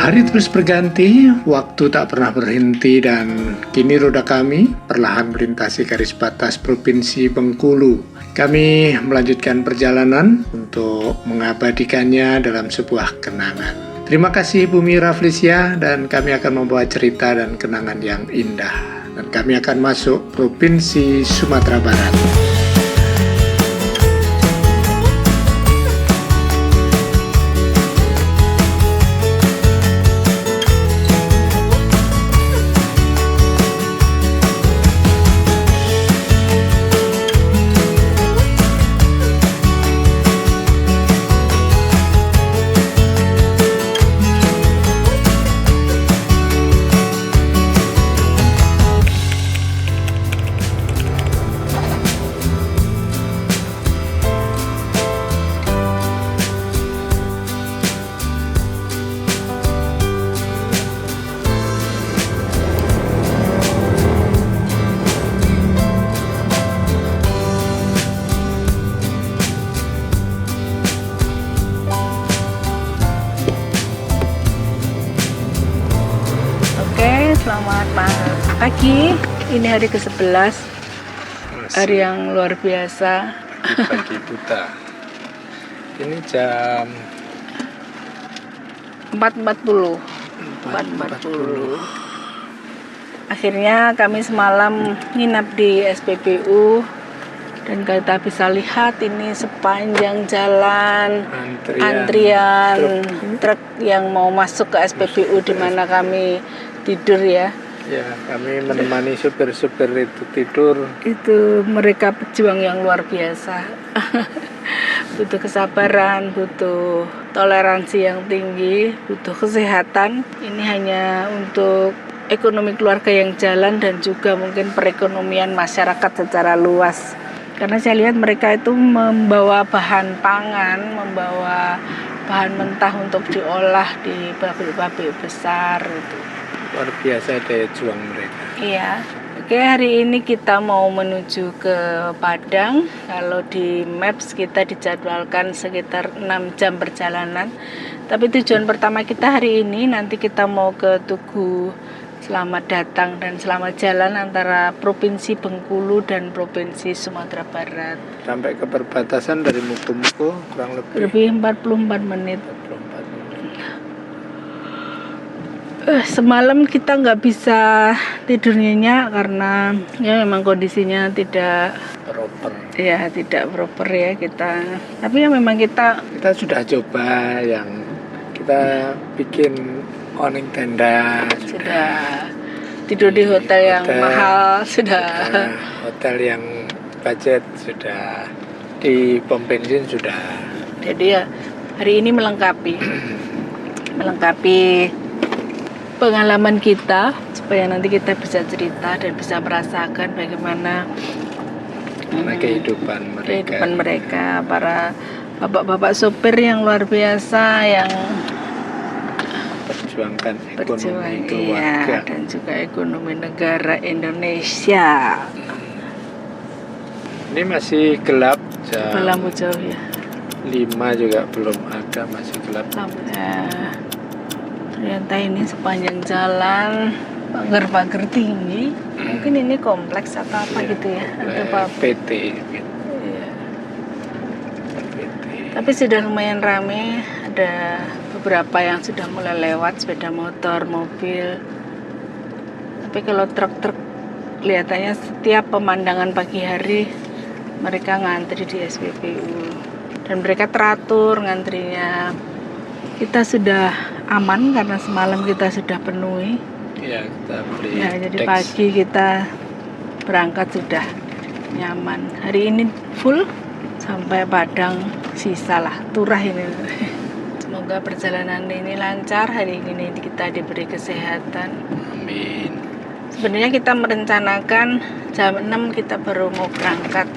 Hari terus berganti, waktu tak pernah berhenti dan kini roda kami perlahan melintasi garis batas Provinsi Bengkulu. Kami melanjutkan perjalanan untuk mengabadikannya dalam sebuah kenangan. Terima kasih Bu Mira Felicia, dan kami akan membawa cerita dan kenangan yang indah. Dan kami akan masuk Provinsi Sumatera Barat. Selamat pagi, ini hari ke-11, hari yang luar biasa. Pagi buta. Ini jam 4.40. Akhirnya kami semalam nginap di SPBU, dan kita bisa lihat ini sepanjang jalan antrian truk yang mau masuk ke SPBU, di mana kami tidur ya. Ya, kami menemani supir-supir itu tidur. Itu mereka pejuang yang luar biasa. Butuh kesabaran, butuh toleransi yang tinggi, butuh kesehatan. Ini hanya untuk ekonomi keluarga yang jalan dan juga mungkin perekonomian masyarakat secara luas. Karena saya lihat mereka itu membawa bahan pangan, membawa bahan mentah untuk diolah di pabrik-pabrik besar itu. Luar biasa daya juang mereka. Iya. Oke, hari ini kita mau menuju ke Padang. Kalau di Maps kita dijadwalkan sekitar 6 jam perjalanan. Tapi tujuan pertama kita hari ini, nanti kita mau ke Tugu Selamat Datang dan Selamat Jalan antara Provinsi Bengkulu dan Provinsi Sumatera Barat. Sampai ke perbatasan dari Muko-Muko kurang lebih 44 menit. Semalam kita nggak bisa tidur nyenyak karena ya memang kondisinya tidak proper. Ya, tidak proper ya kita. Tapi ya memang kita sudah coba yang kita bikin awning tenda, sudah tidur di hotel yang mahal, sudah hotel yang budget, sudah di pom bensin sudah. Jadi ya hari ini melengkapi pengalaman kita supaya nanti kita bisa cerita dan bisa merasakan bagaimana kehidupan mereka, para bapak-bapak sopir yang luar biasa yang perjuangkan ekonomi keluarga dan juga ekonomi negara Indonesia. Ini masih gelap, lampu jauh ya. 5 juga belum ada, masih gelap. Ternyata ini sepanjang jalan pagar-pagar tinggi. Mungkin ini kompleks atau apa gitu ya, atau PT. Iya. Tapi sudah lumayan ramai, ada beberapa yang sudah mulai lewat, sepeda motor, mobil. Tapi kalau truk-truk kelihatannya setiap pemandangan pagi hari mereka ngantri di SPBU dan mereka teratur ngantrinya. Kita sudah aman karena semalam kita sudah penuhi. Ya, kita beli. Ya, jadi pagi kita berangkat sudah nyaman. Hari ini full sampai Padang, sisa lah turah ini. Semoga perjalanan ini lancar. Hari ini kita diberi kesehatan. Amin. Sebenarnya kita merencanakan jam 6 kita baru mau berangkat.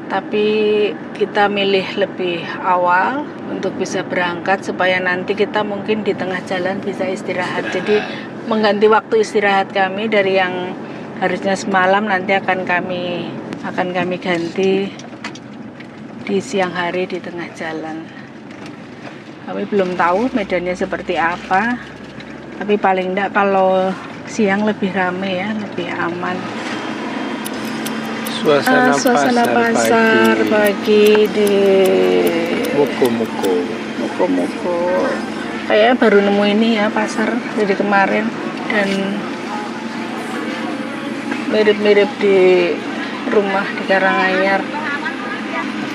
Tapi kita milih lebih awal untuk bisa berangkat supaya nanti kita mungkin di tengah jalan bisa istirahat. Jadi mengganti waktu istirahat kami dari yang harusnya semalam, nanti akan kami ganti di siang hari di tengah jalan. Kami belum tahu medannya seperti apa, tapi paling enggak kalau siang lebih ramai ya, lebih aman. Suasana pasar pagi di Muko-muko. Kayaknya baru nemu ini ya, pasar dari kemarin, dan mirip-mirip di rumah di Karanganyar.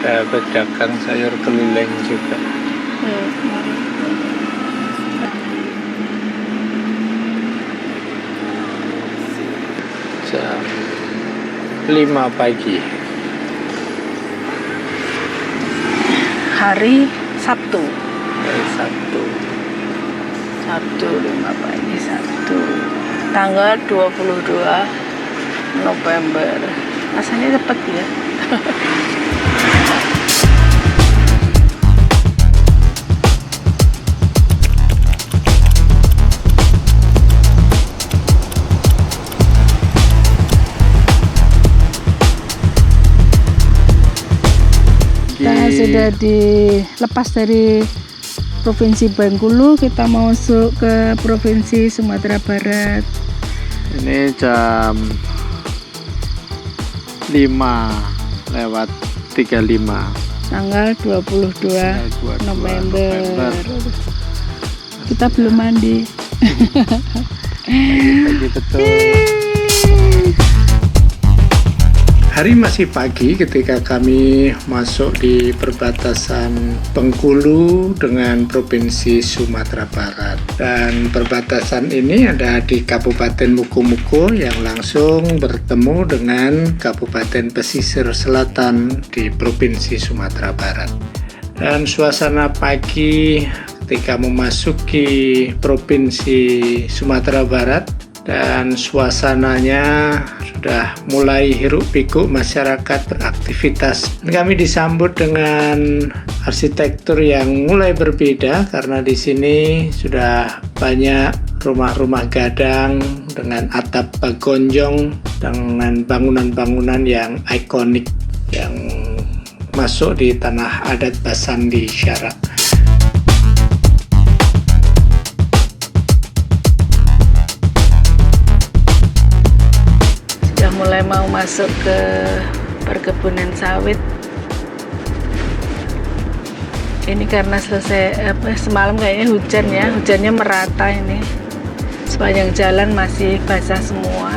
Ada pedagang sayur keliling juga. Jam 5 pagi. Hari Sabtu. Sabtu 5 pagi Sabtu. Tanggal 22 November. Rasanya cepet ya. Kita sudah dilepas dari Provinsi Bengkulu, kita mau masuk ke Provinsi Sumatera Barat. Ini jam 5:35. Tanggal 22 November. Kita belum mandi. Pagi betul. Hari masih pagi ketika kami masuk di perbatasan Bengkulu dengan Provinsi Sumatera Barat. Dan perbatasan ini ada di Kabupaten Muko-muko yang langsung bertemu dengan Kabupaten Pesisir Selatan di Provinsi Sumatera Barat. Dan suasana pagi ketika memasuki Provinsi Sumatera Barat, dan suasananya sudah mulai hiruk pikuk, masyarakat beraktivitas. Kami disambut dengan arsitektur yang mulai berbeda karena di sini sudah banyak rumah-rumah gadang dengan atap bagonjong dengan bangunan-bangunan yang ikonik yang masuk di tanah adat Basandi Syarak. Mulai mau masuk ke perkebunan sawit. Ini karena semalam kayaknya hujan ya, hujannya merata ini. Sepanjang jalan masih basah semua.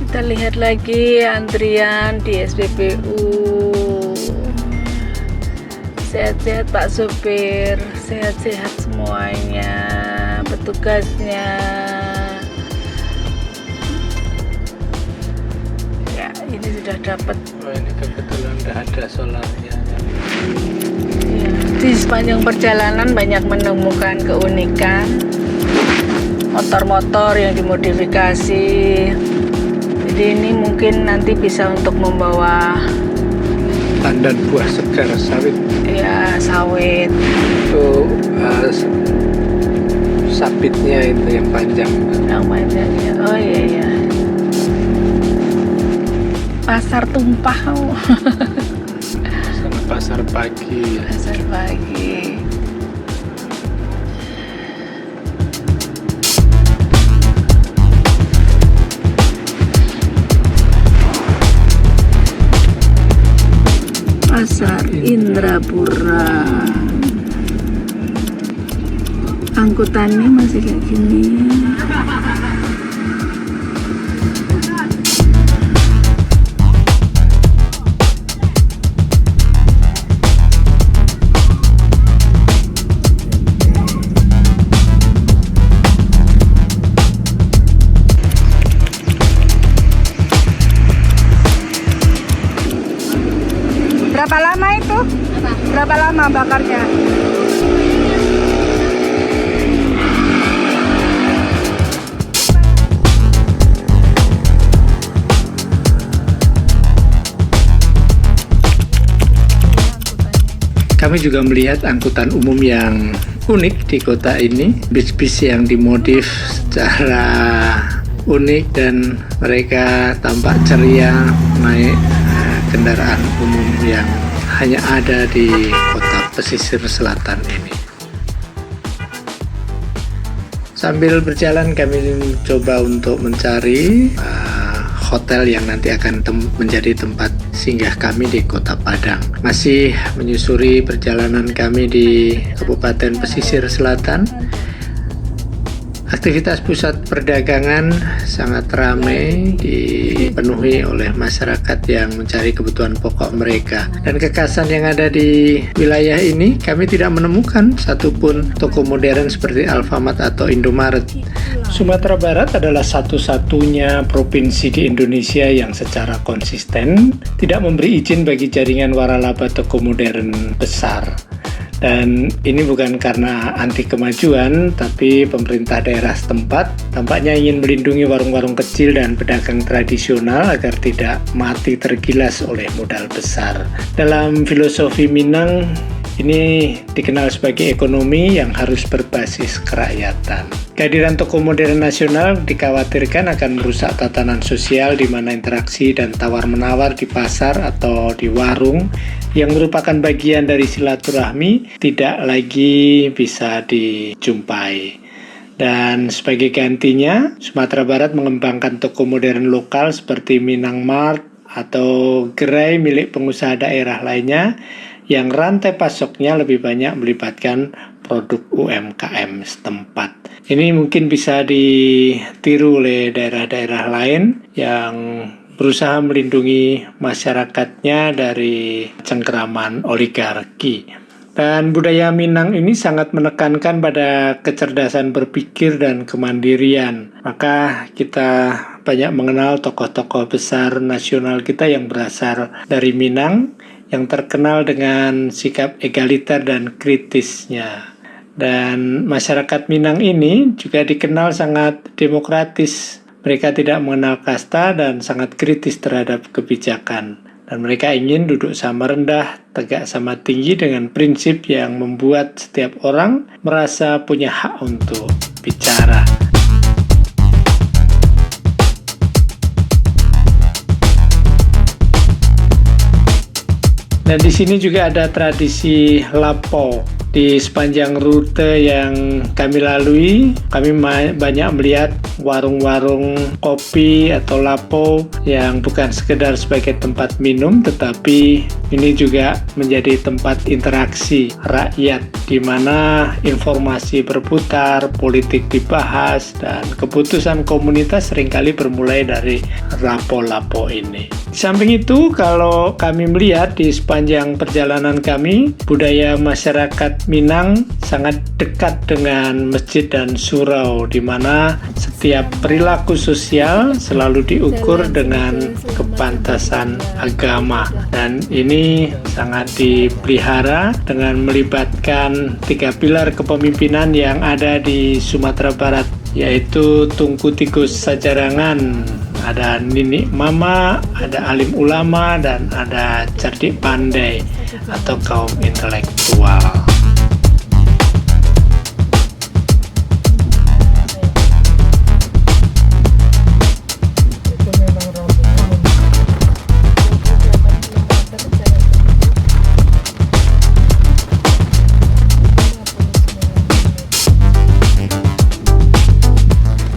Kita lihat lagi antrian di SPBU. Sehat-sehat Pak Sopir, sehat-sehat semuanya, petugasnya. Ya, ini sudah dapat. Oh, ini kebetulan tidak ada solarnya. Ya, di sepanjang perjalanan banyak menemukan keunikan motor-motor yang dimodifikasi. Jadi ini mungkin nanti bisa untuk membawa Pandan buah segar sawit. ya sawit. Itu sabitnya itu yang panjang. Yang panjangnya. Oh iya ya. Pasar tumpah. Sama pasar pagi. Pasar pagi. Pasar Indrapura. Angkutannya masih kayak gini. Berapa lama itu? Berapa lama bakarnya? Kami juga melihat angkutan umum yang unik di kota ini, bis-bis yang dimodif secara unik dan mereka tampak ceria naik kendaraan umum yang hanya ada di kota pesisir selatan ini. Sambil berjalan kami coba untuk mencari hotel yang nanti akan menjadi tempat singgah kami di Kota Padang. Masih menyusuri perjalanan kami di Kabupaten Pesisir Selatan. Aktivitas pusat perdagangan sangat ramai, dipenuhi oleh masyarakat yang mencari kebutuhan pokok mereka. Dan kekhasan yang ada di wilayah ini, kami tidak menemukan satupun toko modern seperti Alfamart atau Indomaret. Sumatera Barat adalah satu-satunya provinsi di Indonesia yang secara konsisten tidak memberi izin bagi jaringan waralaba toko modern besar. Dan ini bukan karena anti kemajuan, tapi pemerintah daerah setempat tampaknya ingin melindungi warung-warung kecil dan pedagang tradisional agar tidak mati tergilas oleh modal besar. Dalam filosofi Minang, ini dikenal sebagai ekonomi yang harus berbasis kerakyatan. Kehadiran toko modern nasional dikhawatirkan akan merusak tatanan sosial di mana interaksi dan tawar-menawar di pasar atau di warung yang merupakan bagian dari silaturahmi tidak lagi bisa dijumpai. Dan sebagai gantinya, Sumatera Barat mengembangkan toko modern lokal seperti Minang Mart atau gerai milik pengusaha daerah lainnya yang rantai pasoknya lebih banyak melibatkan produk UMKM setempat. Ini mungkin bisa ditiru oleh daerah-daerah lain yang berusaha melindungi masyarakatnya dari cengkeraman oligarki. Dan budaya Minang ini sangat menekankan pada kecerdasan berpikir dan kemandirian. Maka kita banyak mengenal tokoh-tokoh besar nasional kita yang berasal dari Minang, yang terkenal dengan sikap egaliter dan kritisnya. Dan masyarakat Minang ini juga dikenal sangat demokratis. Mereka tidak mengenal kasta dan sangat kritis terhadap kebijakan. Dan mereka ingin duduk sama rendah, tegak sama tinggi dengan prinsip yang membuat setiap orang merasa punya hak untuk bicara. Dan di sini juga ada tradisi lapo. Di sepanjang rute yang kami lalui, kami banyak melihat warung-warung kopi atau lapo yang bukan sekedar sebagai tempat minum, tetapi ini juga menjadi tempat interaksi rakyat di mana informasi berputar, politik dibahas, dan keputusan komunitas seringkali bermulai dari lapo-lapo ini. Di samping itu, kalau kami melihat di sepanjang perjalanan kami, budaya masyarakat Minang sangat dekat dengan masjid dan surau, di mana setiap perilaku sosial selalu diukur dengan kepantasan agama. Dan ini sangat dipelihara dengan melibatkan 3 pilar kepemimpinan yang ada di Sumatera Barat, yaitu Tungku Tikus Sajarangan, ada Nini Mama, ada alim ulama, dan ada cerdik pandai atau kaum intelektual.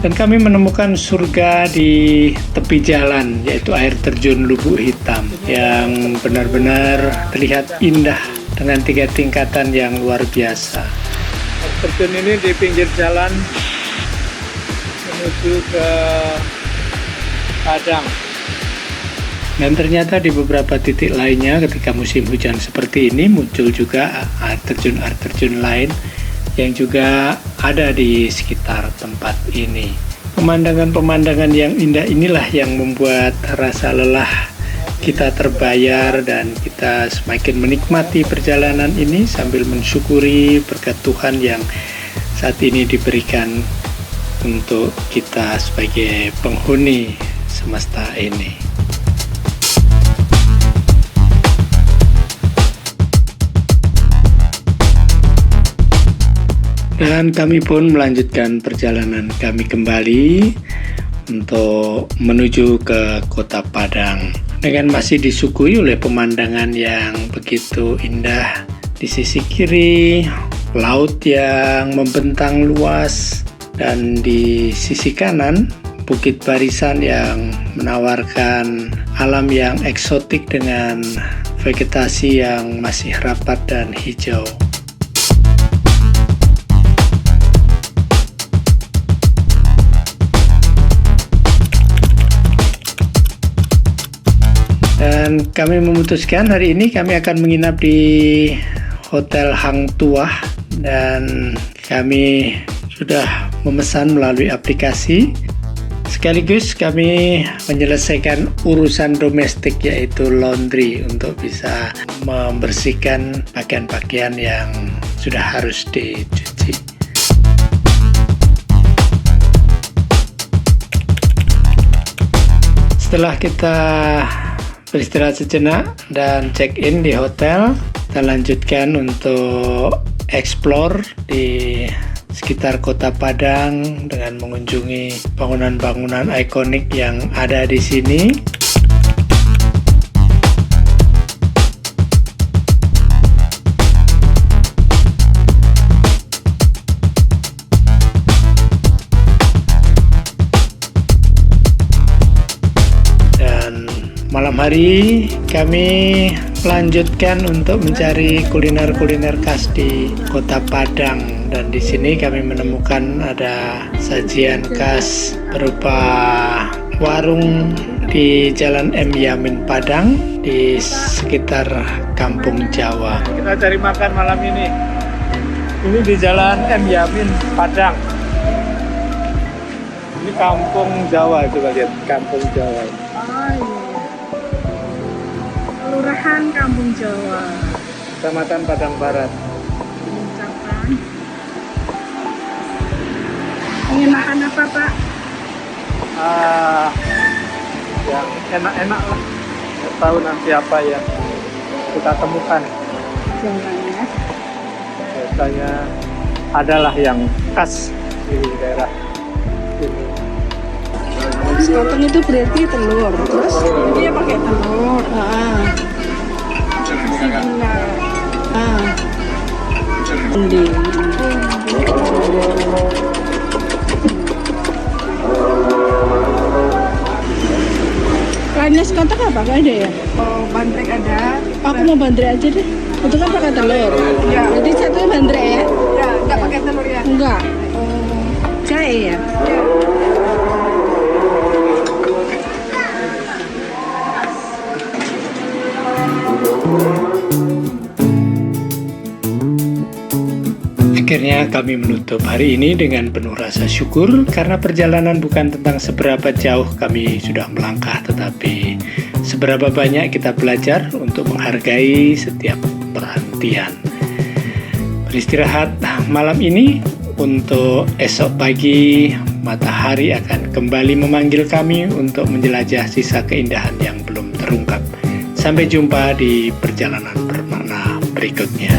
Dan kami menemukan surga di tepi jalan, yaitu air terjun Lubuk Hitam, yang benar-benar terlihat indah dengan 3 tingkatan yang luar biasa. Air terjun ini di pinggir jalan menuju ke Padang. Dan ternyata di beberapa titik lainnya ketika musim hujan seperti ini muncul juga air terjun lain yang juga ada di sekitar tempat ini. Pemandangan-pemandangan yang indah inilah yang membuat rasa lelah kita terbayar dan kita semakin menikmati perjalanan ini sambil mensyukuri berkat Tuhan yang saat ini diberikan untuk kita sebagai penghuni semesta ini. Dan kami pun melanjutkan perjalanan kami kembali untuk menuju ke Kota Padang. dengan masih disuguhi oleh pemandangan yang begitu indah. Di sisi kiri, laut yang membentang luas, dan di sisi kanan, bukit barisan yang menawarkan alam yang eksotik dengan vegetasi yang masih rapat dan hijau. Dan kami memutuskan hari ini kami akan menginap di Hotel Hang Tuah, dan kami sudah memesan melalui aplikasi. Sekaligus kami menyelesaikan urusan domestik, yaitu laundry, untuk bisa membersihkan pakaian-pakaian yang sudah harus dicuci. Setelah kita beristirahat sejenak dan check-in di hotel, kita lanjutkan untuk explore di sekitar Kota Padang dengan mengunjungi bangunan-bangunan ikonik yang ada di sini. Malam hari kami melanjutkan untuk mencari kuliner-kuliner khas di Kota Padang, dan di sini kami menemukan ada sajian khas berupa warung di Jalan M. Yamin Padang di sekitar Kampung Jawa. Kita cari makan malam ini. Ini di Jalan M. Yamin Padang. Ini Kampung Jawa, coba lihat Kampung Jawa. Kelurahan Kampung Jawa, Kecamatan Padang Barat. Mengucapkan. Ingin makan apa, Pak? Yang enak-enak lah. Nggak tahu nanti apa yang kita temukan. Jangannya. Biasanya adalah yang khas di daerah ini. Sekoteng itu berarti telur, terus dia pakai telur. Isi gula. Undi. Lainnya sekoteng apa? Gak ada ya? Oh, bandrek ada. Aku mau bandrek aja deh. Itu kan pakai telur. Ya. Berarti satunya bandrek ya? Ya, enggak pakai telur ya. Enggak. Oh, jahe ya? Ya. Akhirnya kami menutup hari ini dengan penuh rasa syukur, karena perjalanan bukan tentang seberapa jauh kami sudah melangkah, tetapi seberapa banyak kita belajar untuk menghargai setiap perhentian. Beristirahat malam ini, untuk esok pagi matahari akan kembali memanggil kami untuk menjelajah sisa keindahan yang belum terungkap. Sampai jumpa di perjalanan bermakna berikutnya.